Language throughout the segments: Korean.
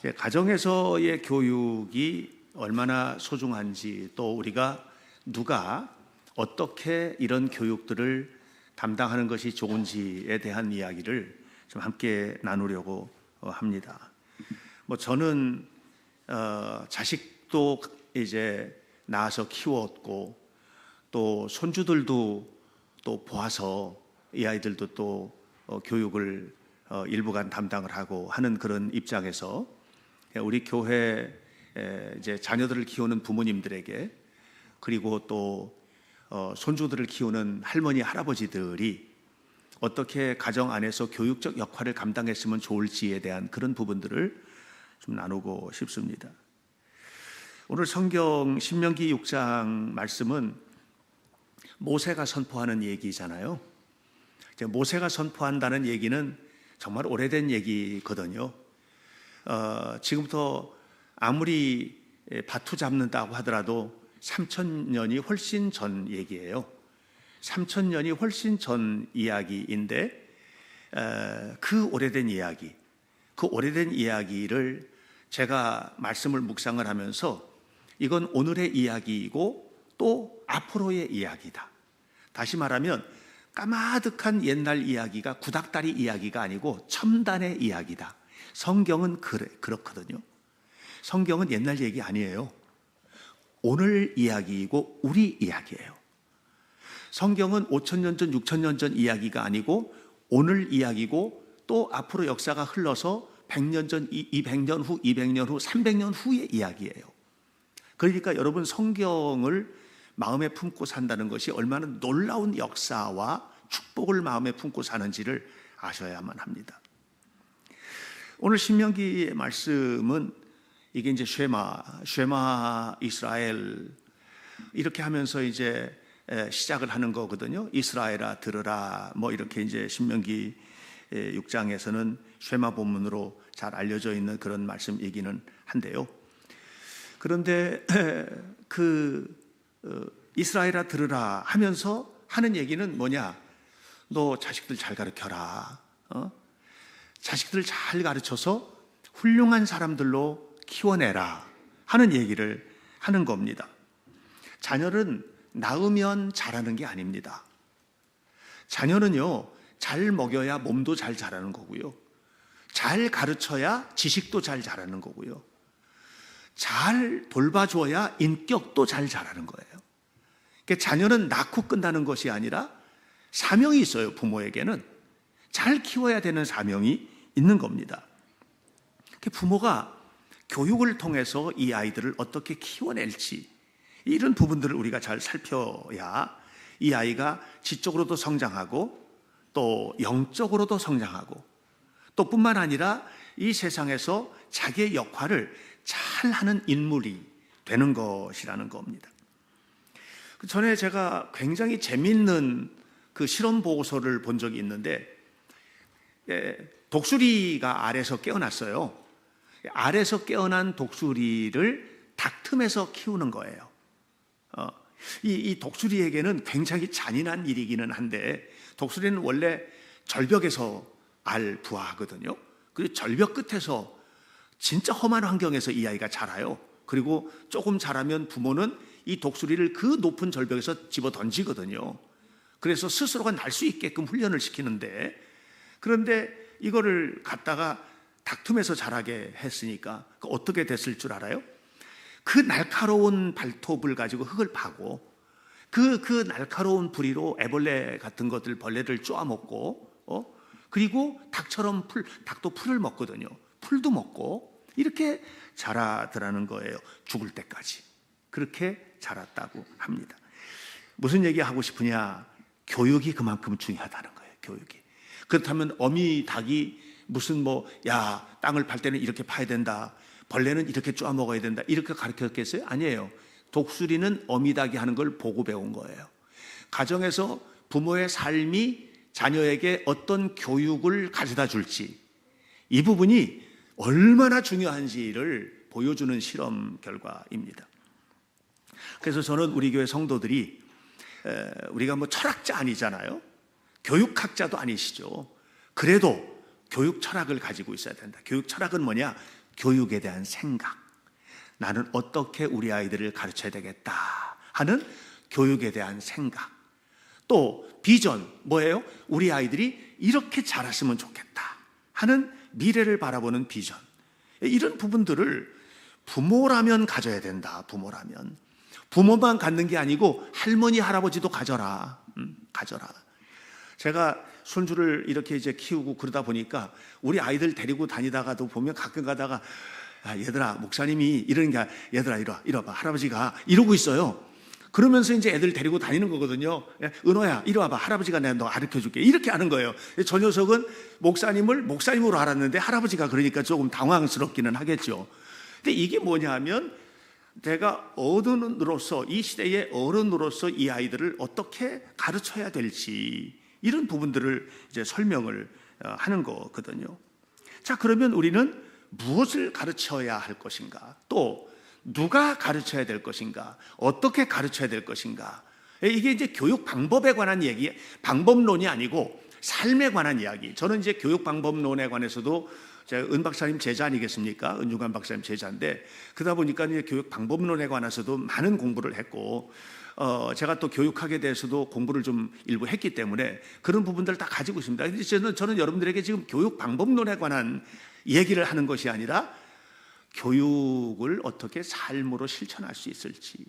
가정에서의 교육이 얼마나 소중한지, 또 우리가 누가 어떻게 이런 교육들을 담당하는 것이 좋은지에 대한 이야기를 좀 함께 나누려고 합니다. 저는 자식도 이제 낳아서 키웠고, 또 손주들도 또 보아서 이 아이들도 또 교육을 일부간 담당을 하고 하는 그런 입장에서 우리 교회 이제 자녀들을 키우는 부모님들에게, 그리고 또 손주들을 키우는 할머니 할아버지들이 어떻게 가정 안에서 교육적 역할을 감당했으면 좋을지에 대한 그런 부분들을 좀 나누고 싶습니다. 오늘 성경 신명기 6장 말씀은 모세가 선포하는 얘기잖아요. 모세가 선포한다는 얘기는 정말 오래된 얘기거든요. 지금부터 아무리 바투 잡는다고 하더라도 3,000년이 훨씬 전 얘기예요. 3,000년이 훨씬 전 이야기인데, 그 오래된 이야기를 제가 말씀을 묵상을 하면서 이건 오늘의 이야기이고 또 앞으로의 이야기다. 다시 말하면 까마득한 옛날 이야기가 구닥다리 이야기가 아니고 첨단의 이야기다. 성경은 그렇거든요. 성경은 옛날 얘기 아니에요. 오늘 이야기이고 우리 이야기예요. 성경은 5,000년 전, 6,000년 전 이야기가 아니고 오늘 이야기고, 또 앞으로 역사가 흘러서 100년 전, 200년 후, 200년 후, 300년 후의 이야기예요. 그러니까 여러분, 성경을 마음에 품고 산다는 것이 얼마나 놀라운 역사와 축복을 마음에 품고 사는지를 아셔야만 합니다. 오늘 신명기의 말씀은 이게 이제 쉐마 이스라엘 이렇게 하면서 이제 시작을 하는 거거든요. 이스라엘아 들으라, 이렇게 이제 신명기 6장에서는 쉐마 본문으로 잘 알려져 있는 그런 말씀이기는 한데요. 그런데 이스라엘아 들으라 하면서 하는 얘기는 뭐냐? 너 자식들 잘 가르쳐라. 자식들 잘 가르쳐서 훌륭한 사람들로 키워내라 하는 얘기를 하는 겁니다. 자녀는 낳으면 자라는 게 아닙니다. 자녀는요, 잘 먹여야 몸도 잘 자라는 거고요, 잘 가르쳐야 지식도 잘 자라는 거고요, 잘 돌봐줘야 인격도 잘 자라는 거예요. 그러니까 자녀는 낳고 끝나는 것이 아니라 사명이 있어요. 부모에게는 잘 키워야 되는 사명이 있는 겁니다. 부모가 교육을 통해서 이 아이들을 어떻게 키워낼지, 이런 부분들을 우리가 잘 살펴야 이 아이가 지적으로도 성장하고 또 영적으로도 성장하고, 또 뿐만 아니라 이 세상에서 자기의 역할을 잘 하는 인물이 되는 것이라는 겁니다. 전에 제가 굉장히 재미있는 그 실험 보고서를 본 적이 있는데, 독수리가 알에서 깨어났어요. 알에서 깨어난 독수리를 닭 틈에서 키우는 거예요. 이 독수리에게는 굉장히 잔인한 일이기는 한데, 독수리는 원래 절벽에서 알 부화하거든요. 그리고 절벽 끝에서 진짜 험한 환경에서 이 아이가 자라요. 그리고 조금 자라면 부모는 이 독수리를 그 높은 절벽에서 집어 던지거든요. 그래서 스스로가 날 수 있게끔 훈련을 시키는데, 그런데 이거를 갖다가 닭틈에서 자라게 했으니까 어떻게 됐을 줄 알아요? 그 날카로운 발톱을 가지고 흙을 파고, 그 날카로운 부리로 애벌레 같은 것들, 벌레를 쪼아먹고, 그리고 닭도 풀을 먹거든요. 풀도 먹고 이렇게 자라더라는 거예요. 죽을 때까지 그렇게 자랐다고 합니다. 무슨 얘기하고 싶으냐? 교육이 그만큼 중요하다는 거예요. 교육이. 그렇다면 어미 닭이 무슨 땅을 팔 때는 이렇게 파야 된다, 벌레는 이렇게 쪼아 먹어야 된다, 이렇게 가르쳤겠어요? 아니에요. 독수리는 어미 닭이 하는 걸 보고 배운 거예요. 가정에서 부모의 삶이 자녀에게 어떤 교육을 가져다 줄지, 이 부분이 얼마나 중요한지를 보여주는 실험 결과입니다. 그래서 저는 우리 교회 성도들이, 우리가 철학자 아니잖아요. 교육학자도 아니시죠. 그래도 교육 철학을 가지고 있어야 된다. 교육 철학은 뭐냐? 교육에 대한 생각, 나는 어떻게 우리 아이들을 가르쳐야 되겠다 하는 교육에 대한 생각, 또 비전, 뭐예요? 우리 아이들이 이렇게 자랐으면 좋겠다 하는 미래를 바라보는 비전, 이런 부분들을 부모라면 가져야 된다. 부모만 갖는 게 아니고 할머니, 할아버지도 가져라. 가져라. 제가 손주를 이렇게 이제 키우고 그러다 보니까 우리 아이들 데리고 다니다가도 보면 가끔 가다가 얘들아, 목사님이 이러는 게 얘들아, 이리 와봐. 할아버지가 이러고 있어요. 그러면서 이제 애들 데리고 다니는 거거든요. 은호야, 이리 와봐. 할아버지가 내가 너 가르쳐 줄게. 이렇게 하는 거예요. 저 녀석은 목사님을 목사님으로 알았는데 할아버지가 그러니까 조금 당황스럽기는 하겠죠. 근데 이게 뭐냐 하면 내가 어른으로서, 이 시대의 어른으로서 이 아이들을 어떻게 가르쳐야 될지, 이런 부분들을 이제 설명을 하는 거거든요. 자, 그러면 우리는 무엇을 가르쳐야 할 것인가? 또 누가 가르쳐야 될 것인가? 어떻게 가르쳐야 될 것인가? 이게 이제 교육 방법에 관한 얘기, 방법론이 아니고 삶에 관한 이야기. 저는 이제 교육 방법론에 관해서도 제가 은 박사님 제자 아니겠습니까? 은중관 박사님 제자인데, 그러다 보니까 이제 교육 방법론에 관해서도 많은 공부를 했고, 제가 또 교육학에 대해서도 공부를 좀 일부 했기 때문에 그런 부분들을 다 가지고 있습니다. 근데 저는 여러분들에게 지금 교육 방법론에 관한 얘기를 하는 것이 아니라 교육을 어떻게 삶으로 실천할 수 있을지에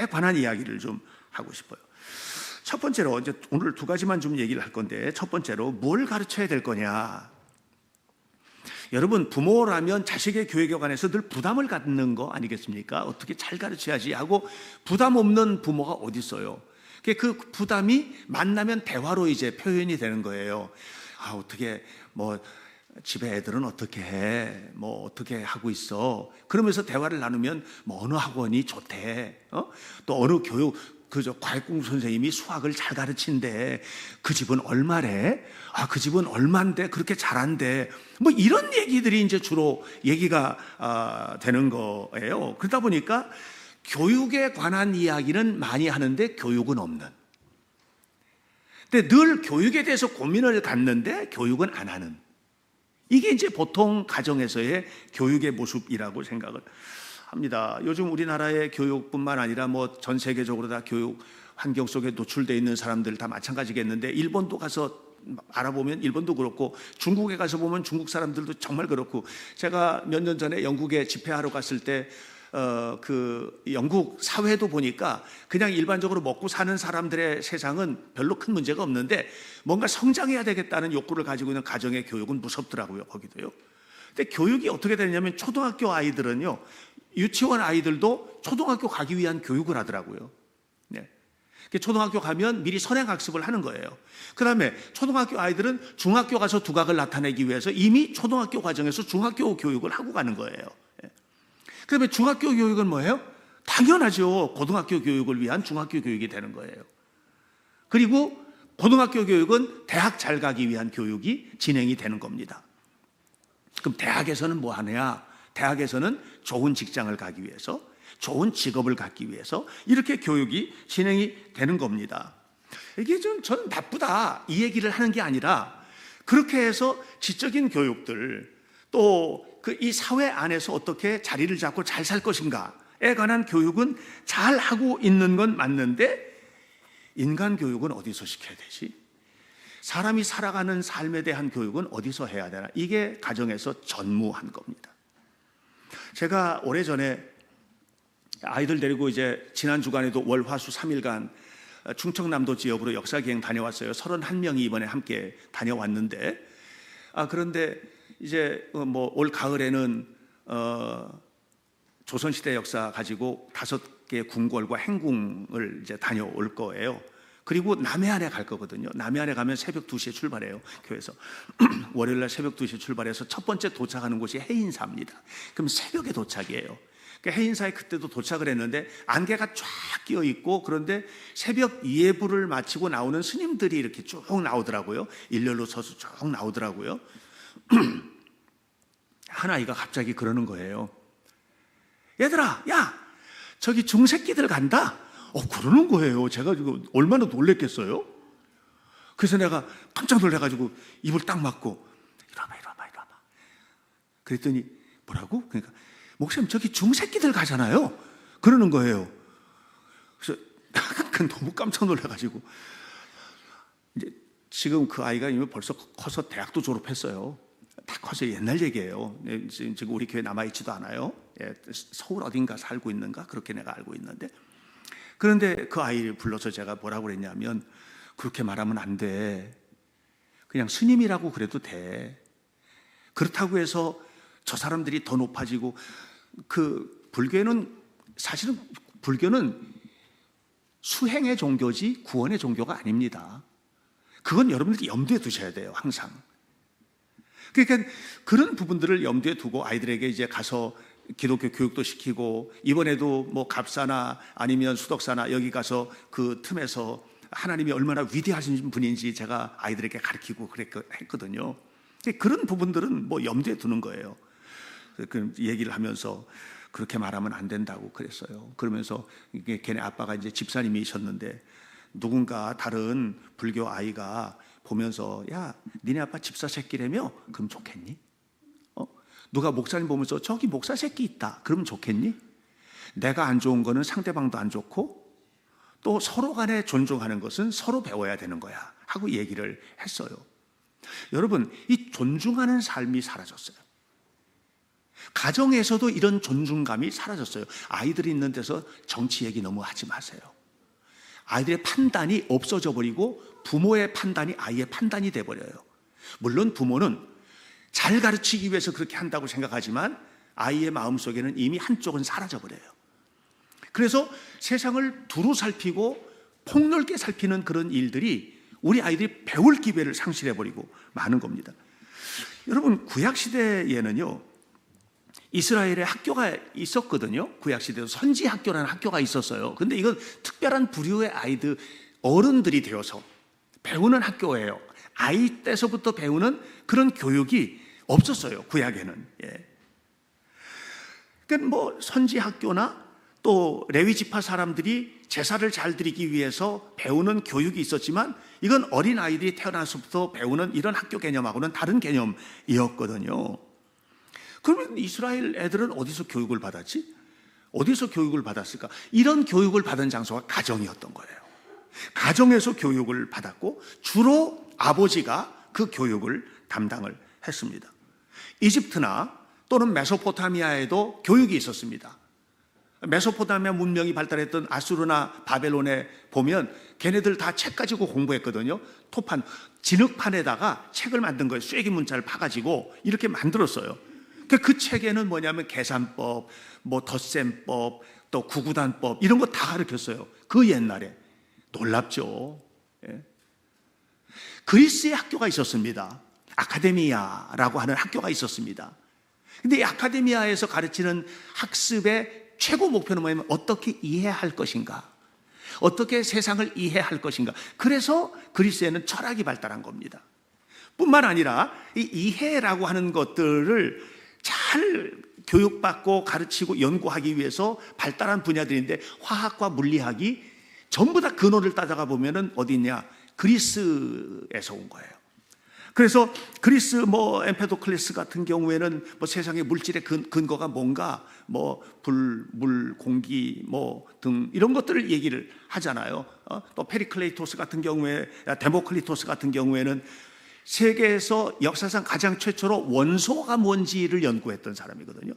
관한 이야기를 좀 하고 싶어요. 첫 번째로, 이제 오늘 두 가지만 좀 얘기를 할 건데, 첫 번째로 뭘 가르쳐야 될 거냐. 여러분, 부모라면 자식의 교육에 관해서 늘 부담을 갖는 거 아니겠습니까? 어떻게 잘 가르쳐야지 하고 부담 없는 부모가 어디 있어요? 그 부담이 만나면 대화로 이제 표현이 되는 거예요. 어떻게 집에 애들은 어떻게 해? 어떻게 하고 있어? 그러면서 대화를 나누면 어느 학원이 좋대. 또 어느 과외공부 선생님이 수학을 잘 가르친대. 그 집은 얼마래? 그 집은 얼만데 그렇게 잘한대. 이런 얘기들이 이제 주로 얘기가 되는 거예요. 그러다 보니까 교육에 관한 이야기는 많이 하는데 교육은 없는. 근데 늘 교육에 대해서 고민을 갖는데 교육은 안 하는. 이게 이제 보통 가정에서의 교육의 모습이라고 생각을 합니다. 요즘 우리나라의 교육뿐만 아니라 전 세계적으로 다 교육 환경 속에 노출되어 있는 사람들 다 마찬가지겠는데, 일본도 가서 알아보면 일본도 그렇고, 중국에 가서 보면 중국 사람들도 정말 그렇고, 제가 몇 년 전에 영국에 집회하러 갔을 때 그 영국 사회도 보니까 그냥 일반적으로 먹고 사는 사람들의 세상은 별로 큰 문제가 없는데, 뭔가 성장해야 되겠다는 욕구를 가지고 있는 가정의 교육은 무섭더라고요, 거기도요. 근데 교육이 어떻게 되냐면, 초등학교 아이들은요, 유치원 아이들도 초등학교 가기 위한 교육을 하더라고요. 네. 초등학교 가면 미리 선행학습을 하는 거예요. 그 다음에 초등학교 아이들은 중학교 가서 두각을 나타내기 위해서 이미 초등학교 과정에서 중학교 교육을 하고 가는 거예요. 그 다음에 중학교 교육은 뭐예요? 당연하죠. 고등학교 교육을 위한 중학교 교육이 되는 거예요. 그리고 고등학교 교육은 대학 잘 가기 위한 교육이 진행이 되는 겁니다. 그럼 대학에서는 뭐 하냐? 대학에서는 좋은 직장을 가기 위해서, 좋은 직업을 갖기 위해서 이렇게 교육이 진행이 되는 겁니다. 이게 저는 나쁘다 이 얘기를 하는 게 아니라, 그렇게 해서 지적인 교육들, 또 이 사회 안에서 어떻게 자리를 잡고 잘 살 것인가에 관한 교육은 잘 하고 있는 건 맞는데, 인간 교육은 어디서 시켜야 되지? 사람이 살아가는 삶에 대한 교육은 어디서 해야 되나? 이게 가정에서 전무한 겁니다. 제가 오래전에 아이들 데리고 이제 지난 주간에도 월, 화, 수 3일간 충청남도 지역으로 역사기행 다녀왔어요. 31명이 이번에 함께 다녀왔는데, 그런데 이제 올 가을에는 조선시대 역사 가지고 5개의 궁궐과 행궁을 이제 다녀올 거예요. 그리고 남해안에 갈 거거든요. 남해안에 가면 새벽 2시에 출발해요, 교회에서. 월요일날 새벽 2시에 출발해서 첫 번째 도착하는 곳이 해인사입니다. 그럼 새벽에 도착이에요. 해인사에 그때도 도착을 했는데 안개가 쫙 끼어 있고, 그런데 새벽 예불을 마치고 나오는 스님들이 이렇게 쭉 나오더라고요. 일렬로 서서 쭉 나오더라고요. 한 아이가 갑자기 그러는 거예요. 얘들아, 야, 저기 중새끼들 간다. 그러는 거예요. 제가 지금 얼마나 놀랬겠어요? 그래서 내가 깜짝 놀래가지고 입을 딱 막고, 이리 와봐. 그랬더니 뭐라고? 그러니까 목사님 저기 중새끼들 가잖아요. 그러는 거예요. 그래서 너무 깜짝 놀라가지고 이제 지금 그 아이가 이미 벌써 커서 대학도 졸업했어요. 다 커서 옛날 얘기예요. 지금 우리 교회 남아있지도 않아요. 서울 어딘가 살고 있는가 그렇게 내가 알고 있는데, 그런데 그 아이를 불러서 제가 뭐라고 그랬냐면 그렇게 말하면 안 돼. 그냥 스님이라고 그래도 돼. 그렇다고 해서 저 사람들이 더 높아지고, 그 불교는 사실은 불교는 수행의 종교지 구원의 종교가 아닙니다. 그건 여러분들이 염두에 두셔야 돼요, 항상. 그러니까 그런 부분들을 염두에 두고 아이들에게 이제 가서 기독교 교육도 시키고, 이번에도 뭐 갑사나 아니면 수덕사나 여기 가서 그 틈에서 하나님이 얼마나 위대하신 분인지 제가 아이들에게 가르치고 했거든요. 그런 부분들은 뭐 염두에 두는 거예요. 그 얘기를 하면서 그렇게 말하면 안 된다고 그랬어요. 그러면서 걔네 아빠가 이제 집사님이셨는데 누군가 다른 불교 아이가 보면서 야, 니네 아빠 집사 새끼라며? 그럼 좋겠니? 누가 목사님 보면서 저기 목사 새끼 있다. 그러면 좋겠니? 내가 안 좋은 거는 상대방도 안 좋고, 또 서로 간에 존중하는 것은 서로 배워야 되는 거야 하고 얘기를 했어요. 여러분, 이 존중하는 삶이 사라졌어요. 가정에서도 이런 존중감이 사라졌어요. 아이들이 있는 데서 정치 얘기 너무 하지 마세요. 아이들의 판단이 없어져 버리고 부모의 판단이 아이의 판단이 돼버려요. 물론 부모는 잘 가르치기 위해서 그렇게 한다고 생각하지만 아이의 마음속에는 이미 한쪽은 사라져버려요. 그래서 세상을 두루 살피고 폭넓게 살피는 그런 일들이 우리 아이들이 배울 기회를 상실해버리고 많은 겁니다. 여러분, 구약시대에는요 이스라엘에 학교가 있었거든요. 구약시대에도 선지학교라는 학교가 있었어요. 근데 이건 특별한 부류의 아이들, 어른들이 되어서 배우는 학교예요. 아이 때서부터 배우는 그런 교육이 없었어요, 구약에는. 그러니까 뭐 선지학교나 또 레위지파 사람들이 제사를 잘 드리기 위해서 배우는 교육이 있었지만, 이건 어린 아이들이 태어나서부터 배우는 이런 학교 개념하고는 다른 개념이었거든요. 그러면 이스라엘 애들은 어디서 교육을 받았지? 어디서 교육을 받았을까? 이런 교육을 받은 장소가 가정이었던 거예요. 가정에서 교육을 받았고 주로 아버지가 그 교육을 담당을 했습니다. 이집트나 또는 메소포타미아에도 교육이 있었습니다. 메소포타미아 문명이 발달했던 아수르나 바벨론에 보면 걔네들 다 책 가지고 공부했거든요. 토판, 진흙판에다가 책을 만든 거예요. 쐐기 문자를 파가지고 이렇게 만들었어요. 그 책에는 뭐냐면 계산법, 뭐 덧셈법, 또 구구단법 이런 거 다 가르쳤어요. 그 옛날에. 놀랍죠. 그리스의 학교가 있었습니다. 아카데미아라고 하는 학교가 있었습니다. 근데 이 아카데미아에서 가르치는 학습의 최고 목표는 뭐냐면 어떻게 이해할 것인가, 어떻게 세상을 이해할 것인가. 그래서 그리스에는 철학이 발달한 겁니다. 뿐만 아니라 이 이해라고 하는 것들을 잘 교육받고 가르치고 연구하기 위해서 발달한 분야들인데, 화학과 물리학이 전부 다 근원을 따져가 보면은 어디 있냐? 그리스에서 온 거예요. 그래서 그리스 뭐 엠페도클레스 같은 경우에는 뭐 세상의 물질의 근거가 뭔가, 뭐 불, 물, 공기 뭐 등 이런 것들을 얘기를 하잖아요. 또 페리클레이토스 같은 경우에, 데모클리토스 같은 경우에는 세계에서 역사상 가장 최초로 원소가 뭔지를 연구했던 사람이거든요.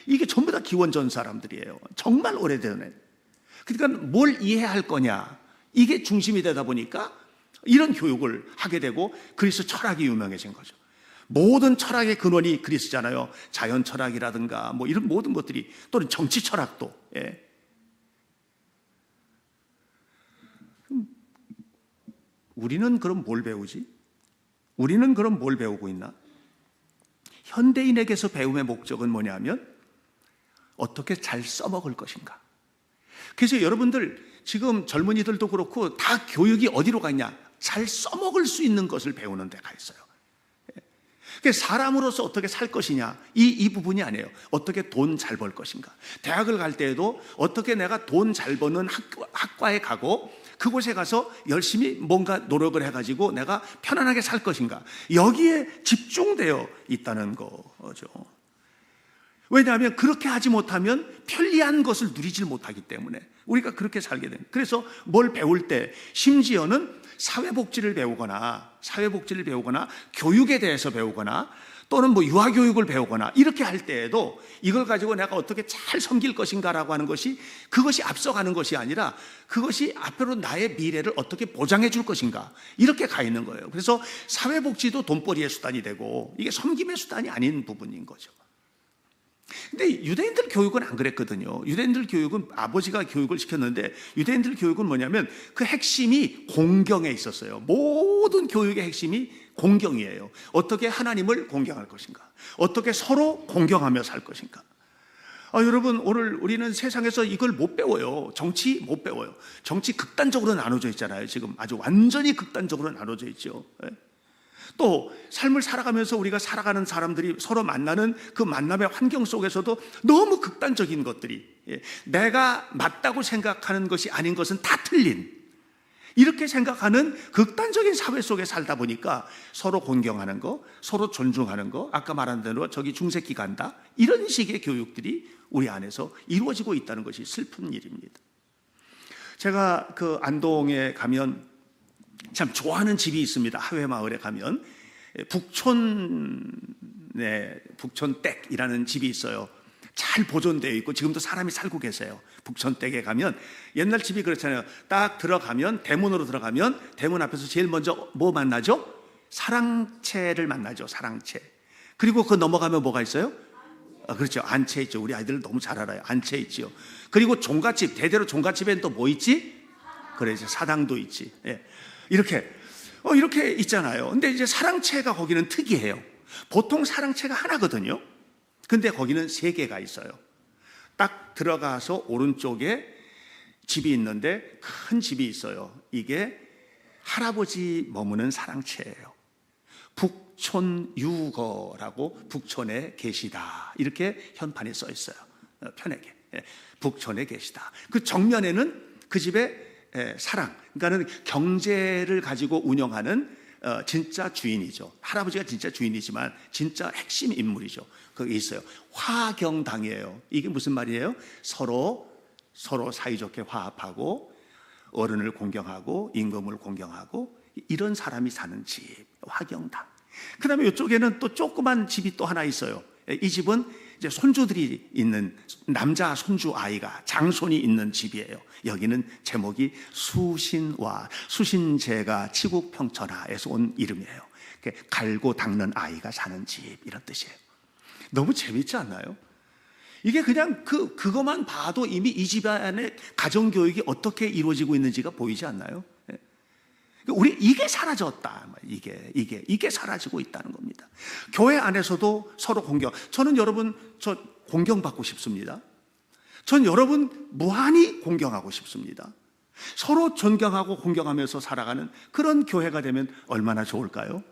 이게 전부 다 기원전 사람들이에요. 정말 오래전에. 그러니까 뭘 이해할 거냐, 이게 중심이 되다 보니까 이런 교육을 하게 되고 그리스 철학이 유명해진 거죠. 모든 철학의 근원이 그리스잖아요. 자연 철학이라든가 뭐 이런 모든 것들이, 또는 정치 철학도. 우리는 그럼 뭘 배우지? 우리는 그럼 뭘 배우고 있나? 현대인에게서 배움의 목적은 뭐냐면 어떻게 잘 써먹을 것인가. 그래서 여러분들 지금 젊은이들도 그렇고 다 교육이 어디로 가 있냐? 잘 써먹을 수 있는 것을 배우는 데가 있어요. 사람으로서 어떻게 살 것이냐, 이 부분이 아니에요. 어떻게 돈 잘 벌 것인가. 대학을 갈 때에도 어떻게 내가 돈 잘 버는 학과에 가고 그곳에 가서 열심히 뭔가 노력을 해가지고 내가 편안하게 살 것인가, 여기에 집중되어 있다는 거죠. 왜냐하면 그렇게 하지 못하면 편리한 것을 누리질 못하기 때문에 우리가 그렇게 살게 됩니다. 그래서 뭘 배울 때 심지어는 사회복지를 배우거나 교육에 대해서 배우거나 또는 뭐 유아교육을 배우거나 이렇게 할 때에도 이걸 가지고 내가 어떻게 잘 섬길 것인가라고 하는 것이, 그것이 앞서가는 것이 아니라 그것이 앞으로 나의 미래를 어떻게 보장해 줄 것인가, 이렇게 가 있는 거예요. 그래서 사회복지도 돈벌이의 수단이 되고 이게 섬김의 수단이 아닌 부분인 거죠. 근데 유대인들 교육은 안 그랬거든요. 유대인들 교육은 아버지가 교육을 시켰는데, 유대인들 교육은 뭐냐면 그 핵심이 공경에 있었어요. 모든 교육의 핵심이 공경이에요. 어떻게 하나님을 공경할 것인가, 어떻게 서로 공경하며 살 것인가. 여러분, 오늘 우리는 세상에서 이걸 못 배워요. 정치 못 배워요. 정치 극단적으로 나눠져 있잖아요. 지금 아주 완전히 극단적으로 나눠져 있죠. 또 삶을 살아가면서 우리가 살아가는 사람들이 서로 만나는 그 만남의 환경 속에서도 너무 극단적인 것들이, 내가 맞다고 생각하는 것이 아닌 것은 다 틀린, 이렇게 생각하는 극단적인 사회 속에 살다 보니까 서로 공경하는 거, 서로 존중하는 거, 아까 말한 대로 저기 중새끼 간다, 이런 식의 교육들이 우리 안에서 이루어지고 있다는 것이 슬픈 일입니다. 제가 그 안동에 가면 참 좋아하는 집이 있습니다. 하회마을에 가면 북촌댁이라는 집이 있어요. 잘 보존되어 있고 지금도 사람이 살고 계세요. 북촌댁에 가면 옛날 집이 그렇잖아요. 딱 들어가면, 대문으로 들어가면 대문 앞에서 제일 먼저 뭐 만나죠? 사랑채를 만나죠. 사랑채. 그리고 그 넘어가면 뭐가 있어요? 그렇죠. 안채 있죠. 우리 아이들 너무 잘 알아요. 안채 있죠. 그리고 종갓집, 대대로 종갓집엔 또 뭐 있지? 그래서 사당도 있지. 이렇게 있잖아요. 근데 이제 사랑채가 거기는 특이해요. 보통 사랑채가 하나거든요. 근데 거기는 3개가 있어요. 딱 들어가서 오른쪽에 집이 있는데 큰 집이 있어요. 이게 할아버지 머무는 사랑채예요. 북촌유거라고, 북촌에 계시다, 이렇게 현판에 써 있어요. 편하게. 북촌에 계시다. 그 정면에는 그 집의 사랑, 그러니까는 경제를 가지고 운영하는 진짜 주인이죠. 할아버지가 진짜 주인이지만 진짜 핵심 인물이죠. 거기 있어요. 화경당이에요. 이게 무슨 말이에요? 서로 사이좋게 화합하고 어른을 공경하고 임금을 공경하고 이런 사람이 사는 집, 화경당. 그 다음에 이쪽에는 또 조그만 집이 또 하나 있어요. 이 집은 이제 손주들이 있는, 남자 손주 아이가, 장손이 있는 집이에요. 여기는 제목이 수신와, 수신제가 치국평천하에서 온 이름이에요. 갈고 닦는 아이가 사는 집, 이런 뜻이에요. 너무 재밌지 않나요? 이게 그냥 그것만 봐도 이미 이 집안의 가정교육이 어떻게 이루어지고 있는지가 보이지 않나요? 우리 이게 사라졌다. 이게 사라지고 있다는 겁니다. 교회 안에서도 서로 공경. 저는 여러분, 저 공경받고 싶습니다. 전 여러분 무한히 공경하고 싶습니다. 서로 존경하고 공경하면서 살아가는 그런 교회가 되면 얼마나 좋을까요?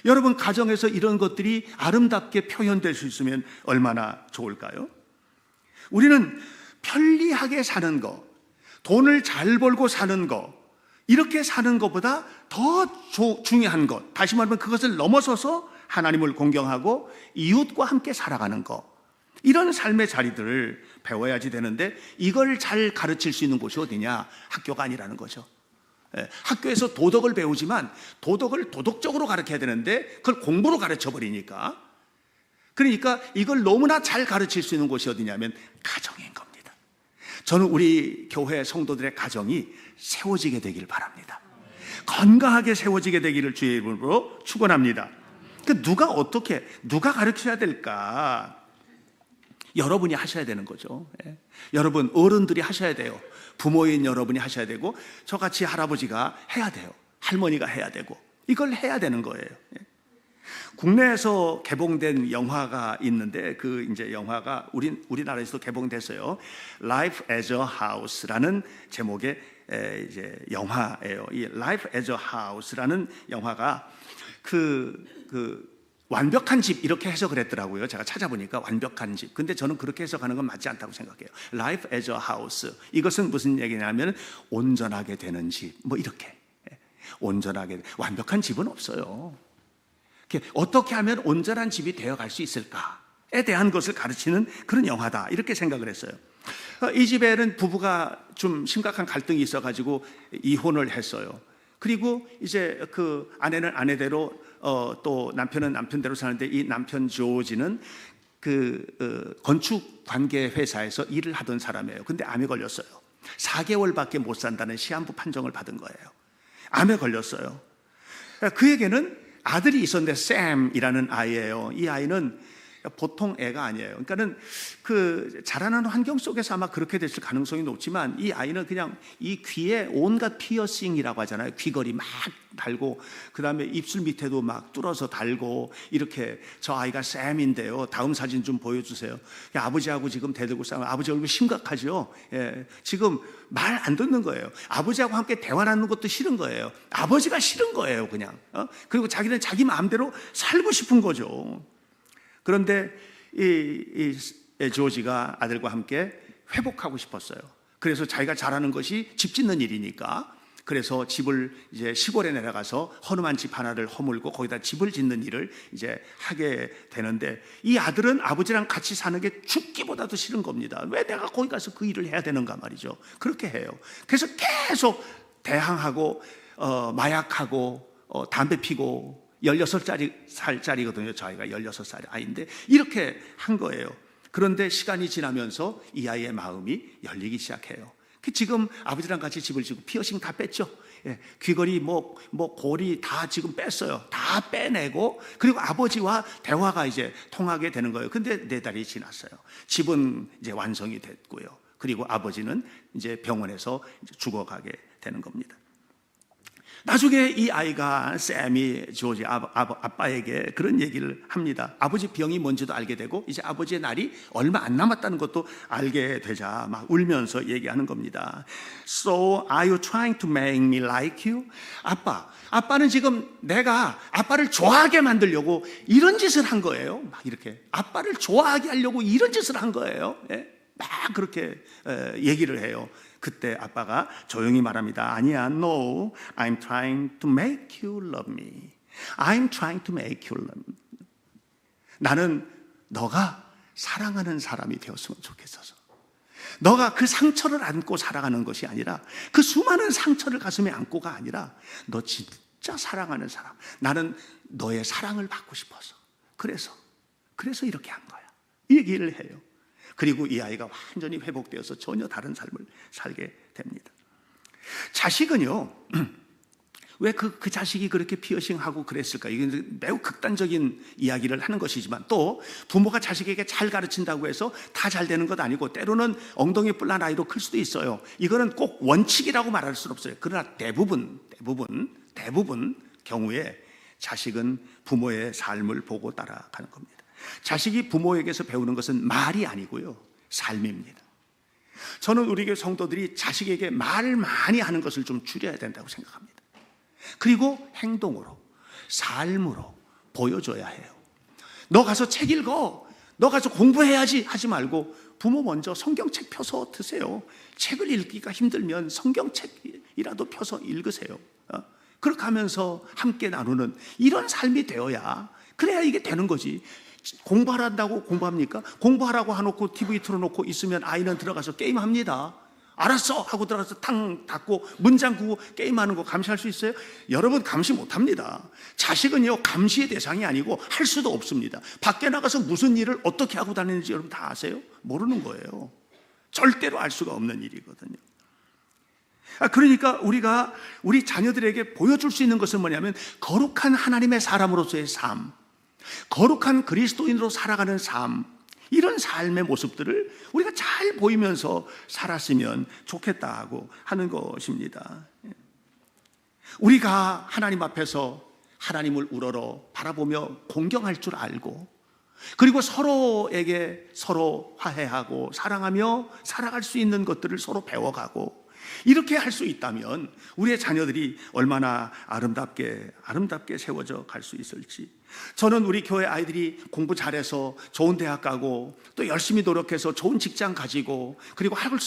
여러분 가정에서 이런 것들이 아름답게 표현될 수 있으면 얼마나 좋을까요? 우리는 편리하게 사는 거, 돈을 잘 벌고 사는 거, 이렇게 사는 것보다 더 중요한 것, 다시 말하면 그것을 넘어서서 하나님을 공경하고 이웃과 함께 살아가는 것, 이런 삶의 자리들을 배워야지 되는데, 이걸 잘 가르칠 수 있는 곳이 어디냐? 학교가 아니라는 거죠. 학교에서 도덕을 배우지만 도덕을 도덕적으로 가르쳐야 되는데 그걸 공부로 가르쳐버리니까, 그러니까 이걸 너무나 잘 가르칠 수 있는 곳이 어디냐면 가정인 겁니다. 저는 우리 교회 성도들의 가정이 세워지게 되기를 바랍니다. 건강하게 세워지게 되기를 주의 이름으로 축원합니다. 누가 가르쳐야 될까? 여러분이 하셔야 되는 거죠. 여러분 어른들이 하셔야 돼요. 부모인 여러분이 하셔야 되고, 저같이 할아버지가 해야 돼요. 할머니가 해야 되고, 이걸 해야 되는 거예요. 국내에서 개봉된 영화가 있는데, 그 이제 영화가 우리나라에서도 개봉됐어요. Life as a House라는 제목의 이제 영화예요. 이 Life as a House라는 영화가 완벽한 집, 이렇게 해석을 했더라고요. 제가 찾아보니까 완벽한 집. 근데 저는 그렇게 해석하는 건 맞지 않다고 생각해요. Life as a house. 이것은 무슨 얘기냐면 온전하게 되는 집. 뭐 이렇게. 온전하게. 완벽한 집은 없어요. 어떻게 하면 온전한 집이 되어갈 수 있을까? 대한 것을 가르치는 그런 영화다, 이렇게 생각을 했어요. 이즈벨은 부부가 좀 심각한 갈등이 있어가지고 이혼을 했어요. 그리고 이제 그 아내는 아내대로 또 남편은 남편대로 사는데, 이 남편 조지는 건축 관계 회사에서 일을 하던 사람이에요. 근데 암에 걸렸어요. 4개월밖에 못 산다는 시한부 판정을 받은 거예요. 암에 걸렸어요. 그에게는 아들이 있었는데 샘이라는 아이예요. 이 아이는 보통 애가 아니에요. 그러니까는 그 자라는 환경 속에서 아마 그렇게 됐을 가능성이 높지만, 이 아이는 그냥 이 귀에 온갖 피어싱이라고 하잖아요. 귀걸이 막 달고, 그 다음에 입술 밑에도 막 뚫어서 달고, 이렇게. 저 아이가 샘인데요. 다음 사진 좀 보여주세요. 아버지하고 지금 대들고 싸우면 아버지 얼굴 심각하죠. 예, 지금 말 안 듣는 거예요. 아버지하고 함께 대화 나누는 것도 싫은 거예요. 아버지가 싫은 거예요, 그냥. 그리고 자기는 자기 마음대로 살고 싶은 거죠. 그런데 이 조지가 아들과 함께 회복하고 싶었어요. 그래서 자기가 잘하는 것이 집 짓는 일이니까, 그래서 집을 이제 시골에 내려가서 허름한 집 하나를 허물고 거기다 집을 짓는 일을 이제 하게 되는데, 이 아들은 아버지랑 같이 사는 게 죽기보다도 싫은 겁니다. 왜 내가 거기 가서 그 일을 해야 되는가 말이죠. 그렇게 해요. 그래서 계속 대항하고 마약하고 담배 피고, 16살짜리거든요. 저희가 16살 아이인데 이렇게 한 거예요. 그런데 시간이 지나면서 이 아이의 마음이 열리기 시작해요. 지금 아버지랑 같이 집을 짓고 피어싱 다 뺐죠. 예, 귀걸이 고리 다 지금 뺐어요. 다 빼내고, 그리고 아버지와 대화가 이제 통하게 되는 거예요. 근데 4달이 지났어요. 집은 이제 완성이 됐고요. 그리고 아버지는 이제 병원에서 이제 죽어가게 되는 겁니다. 나중에 이 아이가 샘이 조지 아빠에게 그런 얘기를 합니다. 아버지 병이 뭔지도 알게 되고, 이제 아버지의 날이 얼마 안 남았다는 것도 알게 되자 막 울면서 얘기하는 겁니다. So are you trying to make me like you? 아빠는 지금 내가 아빠를 좋아하게 만들려고 이런 짓을 한 거예요. 막 이렇게 아빠를 좋아하게 하려고 이런 짓을 한 거예요. 예? 막 그렇게 얘기를 해요. 그때 아빠가 조용히 말합니다. 아니야, no, I'm trying to make you love me. I'm trying to make you love me. 나는 너가 사랑하는 사람이 되었으면 좋겠어서. 너가 그 상처를 안고 살아가는 것이 아니라, 그 수많은 상처를 가슴에 안고가 아니라, 너 진짜 사랑하는 사람, 나는 너의 사랑을 받고 싶어서, 그래서 이렇게 한 거야, 이 얘기를 해요. 그리고 이 아이가 완전히 회복되어서 전혀 다른 삶을 살게 됩니다. 자식은요, 왜 그 자식이 그렇게 피어싱하고 그랬을까? 이건 매우 극단적인 이야기를 하는 것이지만, 또 부모가 자식에게 잘 가르친다고 해서 다 잘 되는 것 아니고, 때로는 엉덩이 뿔난 아이로 클 수도 있어요. 이거는 꼭 원칙이라고 말할 수는 없어요. 그러나 대부분 경우에 자식은 부모의 삶을 보고 따라가는 겁니다. 자식이 부모에게서 배우는 것은 말이 아니고요, 삶입니다. 저는 우리 교회 성도들이 자식에게 말을 많이 하는 것을 좀 줄여야 된다고 생각합니다. 그리고 행동으로, 삶으로 보여줘야 해요. 너 가서 책 읽어, 너 가서 공부해야지 하지 말고, 부모 먼저 성경책 펴서 드세요. 책을 읽기가 힘들면 성경책이라도 펴서 읽으세요. 그렇게 하면서 함께 나누는 이런 삶이 되어야, 그래야 이게 되는 거지. 공부하란다고 공부합니까? 공부하라고 해놓고 TV 틀어놓고 있으면 아이는 들어가서 게임합니다. 알았어 하고 들어가서 탕 닫고 문 잠그고 게임하는 거 감시할 수 있어요? 여러분, 감시 못합니다. 자식은요, 감시의 대상이 아니고 할 수도 없습니다. 밖에 나가서 무슨 일을 어떻게 하고 다니는지 여러분 다 아세요? 모르는 거예요. 절대로 알 수가 없는 일이거든요. 그러니까 우리가 우리 자녀들에게 보여줄 수 있는 것은 뭐냐면, 거룩한 하나님의 사람으로서의 삶, 거룩한 그리스도인으로 살아가는 삶, 이런 삶의 모습들을 우리가 잘 보이면서 살았으면 좋겠다고 하는 것입니다. 우리가 하나님 앞에서 하나님을 우러러 바라보며 공경할 줄 알고, 그리고 서로에게 서로 화해하고 사랑하며 살아갈 수 있는 것들을 서로 배워가고, 이렇게 할 수 있다면 우리의 자녀들이 얼마나 아름답게 세워져 갈 수 있을지. 저는 우리 교회 아이들이 공부 잘해서 좋은 대학 가고, 또 열심히 노력해서 좋은 직장 가지고, 그리고 하고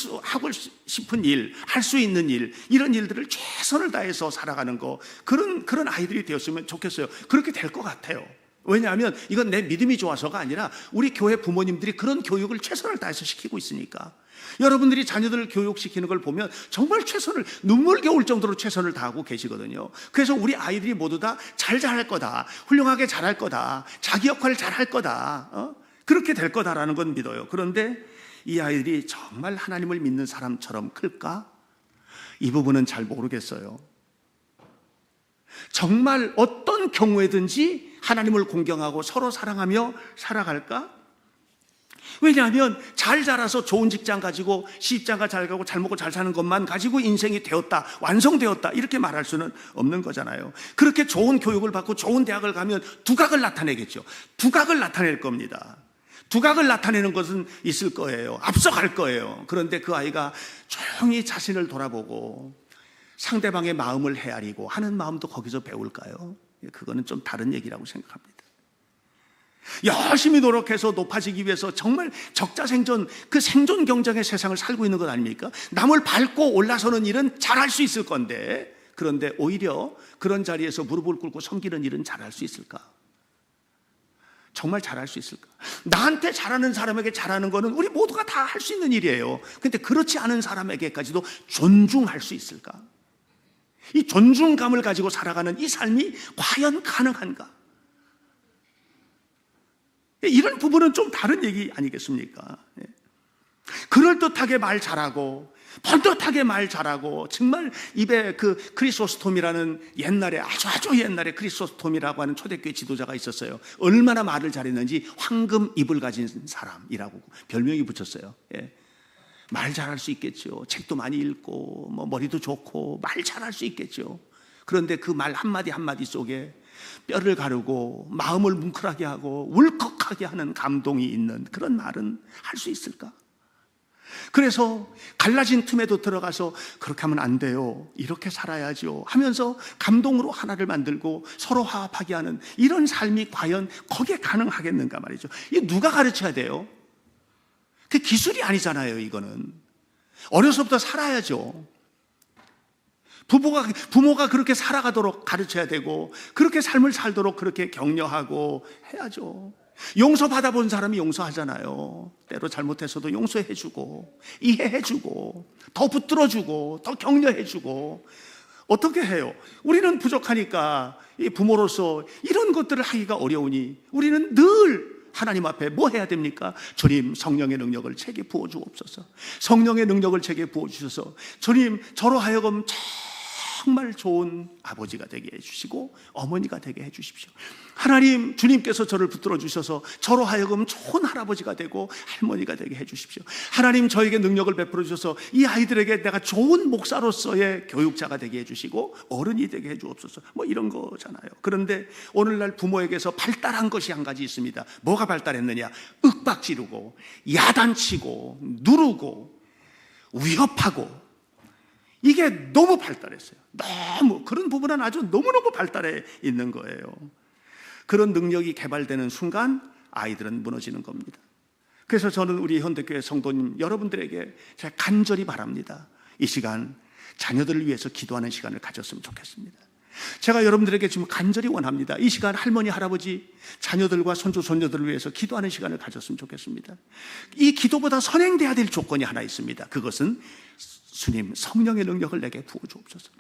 싶은 일, 할 수 있는 일, 이런 일들을 최선을 다해서 살아가는 거, 그런 아이들이 되었으면 좋겠어요. 그렇게 될 것 같아요. 왜냐하면 이건 내 믿음이 좋아서가 아니라 우리 교회 부모님들이 그런 교육을 최선을 다해서 시키고 있으니까. 여러분들이 자녀들을 교육시키는 걸 보면 정말 최선을, 눈물겨울 정도로 최선을 다하고 계시거든요. 그래서 우리 아이들이 모두 다 잘 자랄 거다, 훌륭하게 자랄 거다, 자기 역할을 잘 할 거다, 그렇게 될 거다라는 건 믿어요. 그런데 이 아이들이 정말 하나님을 믿는 사람처럼 클까? 이 부분은 잘 모르겠어요. 정말 어떤 경우에든지 하나님을 공경하고 서로 사랑하며 살아갈까? 왜냐하면 잘 자라서 좋은 직장 가지고 시집장가 잘 가고 잘 먹고 잘 사는 것만 가지고 인생이 되었다, 완성되었다 이렇게 말할 수는 없는 거잖아요. 그렇게 좋은 교육을 받고 좋은 대학을 가면 두각을 나타내겠죠. 두각을 나타낼 겁니다. 두각을 나타내는 것은 있을 거예요. 앞서갈 거예요. 그런데 그 아이가 조용히 자신을 돌아보고 상대방의 마음을 헤아리고 하는 마음도 거기서 배울까요? 그거는 좀 다른 얘기라고 생각합니다. 열심히 노력해서 높아지기 위해서 정말 적자생존, 그 생존 경쟁의 세상을 살고 있는 것 아닙니까? 남을 밟고 올라서는 일은 잘할 수 있을 건데, 그런데 오히려 그런 자리에서 무릎을 꿇고 섬기는 일은 잘할 수 있을까? 정말 잘할 수 있을까? 나한테 잘하는 사람에게 잘하는 거는 우리 모두가 다 할 수 있는 일이에요. 그런데 그렇지 않은 사람에게까지도 존중할 수 있을까? 이 존중감을 가지고 살아가는 이 삶이 과연 가능한가? 이런 부분은 좀 다른 얘기 아니겠습니까? 그럴듯하게 말 잘하고 번듯하게 말 잘하고 정말 입에 그 크리소스톰이라는 옛날에 아주 옛날에 크리소스톰이라고 하는 초대교회 지도자가 있었어요. 얼마나 말을 잘했는지 황금 입을 가진 사람이라고 별명이 붙였어요. 말 잘할 수 있겠죠. 책도 많이 읽고 뭐 머리도 좋고 말 잘할 수 있겠죠. 그런데 그 말 한마디 한마디 속에 뼈를 가르고 마음을 뭉클하게 하고 울컥하게 하는 감동이 있는 그런 말은 할 수 있을까? 그래서 갈라진 틈에도 들어가서 그렇게 하면 안 돼요, 이렇게 살아야죠 하면서 감동으로 하나를 만들고 서로 화합하게 하는 이런 삶이 과연 거기에 가능하겠는가 말이죠. 이게 누가 가르쳐야 돼요? 그 기술이 아니잖아요. 이거는 어려서부터 살아야죠. 부모가 그렇게 살아가도록 가르쳐야 되고 그렇게 삶을 살도록 그렇게 격려하고 해야죠. 용서받아 본 사람이 용서하잖아요. 때로 잘못해서도 용서해주고 이해해주고 더 붙들어주고 더 격려해주고. 어떻게 해요? 우리는 부족하니까 이 부모로서 이런 것들을 하기가 어려우니 우리는 늘 하나님 앞에 뭐 해야 됩니까? 주님, 성령의 능력을 제게 부어주옵소서. 성령의 능력을 제게 부어주셔서 주님, 저로 하여금 정말 좋은 아버지가 되게 해주시고 어머니가 되게 해주십시오. 하나님, 주님께서 저를 붙들어 주셔서 저로 하여금 좋은 할아버지가 되고 할머니가 되게 해주십시오. 하나님, 저에게 능력을 베풀어 주셔서 이 아이들에게 내가 좋은 목사로서의 교육자가 되게 해주시고 어른이 되게 해주옵소서. 뭐 이런 거잖아요. 그런데 오늘날 부모에게서 발달한 것이 한 가지 있습니다. 뭐가 발달했느냐? 윽박 지르고 야단치고 누르고 위협하고, 이게 너무 발달했어요. 너무 그런 부분은 아주 너무너무 발달해 있는 거예요. 그런 능력이 개발되는 순간 아이들은 무너지는 겁니다. 그래서 저는 우리 현대교회 성도님 여러분들에게 제가 간절히 바랍니다. 이 시간 자녀들을 위해서 기도하는 시간을 가졌으면 좋겠습니다. 제가 여러분들에게 지금 간절히 원합니다. 이 시간 할머니, 할아버지, 자녀들과 손주, 손녀들을 위해서 기도하는 시간을 가졌으면 좋겠습니다. 이 기도보다 선행돼야 될 조건이 하나 있습니다. 그것은 주님, 성령의 능력을 내게 부어주옵소서.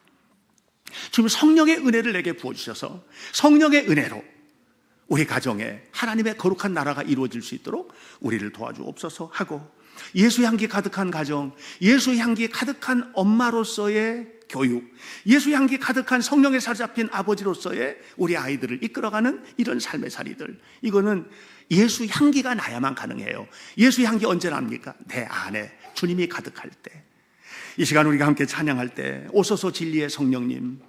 주님, 성령의 은혜를 내게 부어주셔서 성령의 은혜로 우리 가정에 하나님의 거룩한 나라가 이루어질 수 있도록 우리를 도와주옵소서 하고, 예수 향기 가득한 가정, 예수 향기 가득한 엄마로서의 교육, 예수 향기 가득한 성령에 사로잡힌 아버지로서의 우리 아이들을 이끌어가는 이런 삶의 살이들, 이거는 예수 향기가 나야만 가능해요. 예수 향기 언제 납니까? 내 안에 주님이 가득할 때. 이 시간 우리가 함께 찬양할 때 오소서 진리의 성령님,